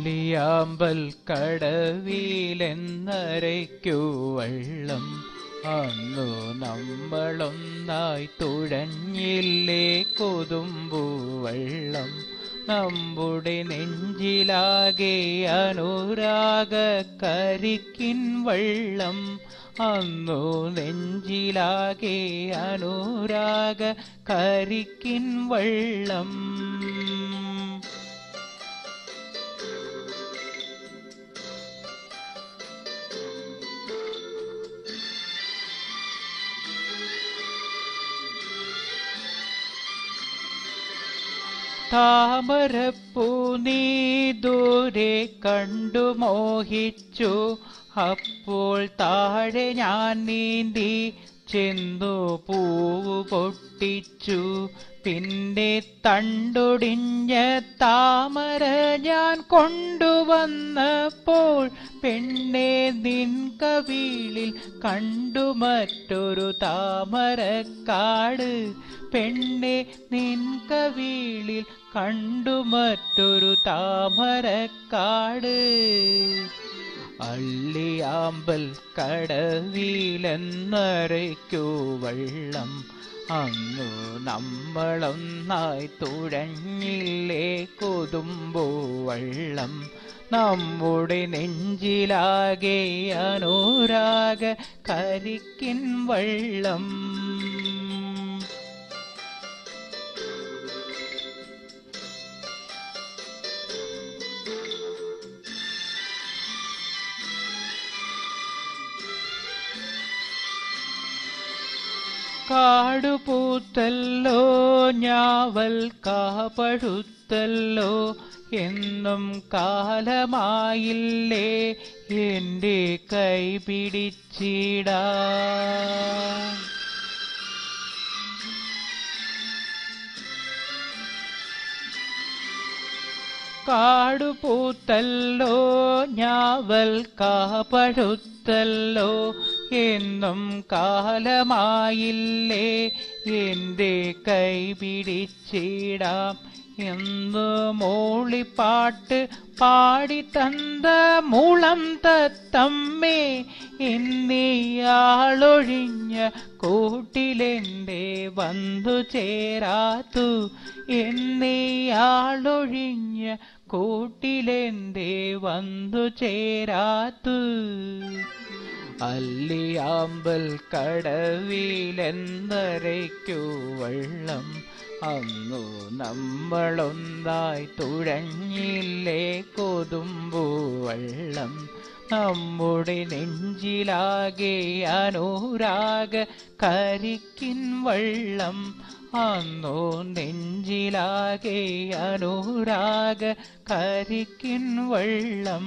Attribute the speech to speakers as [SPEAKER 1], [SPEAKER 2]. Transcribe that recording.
[SPEAKER 1] അല്ലിയാമ്പൽ കടവിലെന്നരയ്ക്കു വെള്ളം അന്നു നമ്മളൊന്നായി തുഴഞ്ഞില്ലേ കൊതുമ്പു വെള്ളം നമ്മുടെ നെഞ്ചിലാകെ അനുരാഗ കരിക്കിൻ വെള്ളം അന്നു നെഞ്ചിലാകെ അനുരാഗ കരിക്കിൻ വെള്ളം താമരപ്പൂ നീ ദൂരെ കണ്ടു മോഹിച്ചു അപ്പോൾ താഴെ ഞാൻ നീന്തി ചെന്നു പൂവ് പൊട്ടിച്ചു പിന്നെ തണ്ടൊടിഞ്ഞ താമര ഞാൻ കൊണ്ടുവന്നപ്പോൾ പെണ്ണെ നിൻ കവിളിൽ കണ്ടു മറ്റൊരു താമരക്കാട് പെണ്ണെ നിൻ കവിളിൽ കണ്ടു മറ്റൊരു താമരക്കാട് അല്ലിയാമ്പൽ കടവിലെന്നരയ്ക്കു വെള്ളം അന്നു നമ്മളൊന്നായി തുഴഞ്ഞില്ലേ കൊതുമ്പു വെള്ളം നമ്മുടെ നെഞ്ചിലാകെ അനുരാഗ കരിക്കിൻ വെള്ളം കാടുപൂത്തല്ലോ ഞാവൽ കാപഴുത്തല്ലോ എന്നും കാലമായില്ലേ എൻ്റെ കൈ പിടിച്ചിടാ കാടുപൂത്തല്ലോ ഞാവൽ കാപഴുത്തല്ലോ എന്നും കാലമായില്ലേ എൻ്റെ കൈ പിടിച്ചിടാം എന്ന് മൂളിപ്പാട്ട് പാടിത്തന്ന മുളം തത്തമ്മേ എന്നീയാളൊഴിഞ്ഞ കൂട്ടിലെന്തേ വന്നു ചേരാത്തു എന്നീയാളൊഴിഞ്ഞ കൂട്ടിലെന്തേ വന്നു ചേരാത്തു അല്ലിയാമ്പൽ കടവിലെന്നരയ്ക്കു വെള്ളം അന്നു നമ്മളൊന്നായി തുഴഞ്ഞില്ലേ കൊതുമ്പു വെള്ളം നമ്മുടെ നെഞ്ചിലാകെ അനുരാഗ കരിക്കിൻ വെള്ളം അന്നു നെഞ്ചിലാകെ അനുരാഗ കരിക്കിൻ വെള്ളം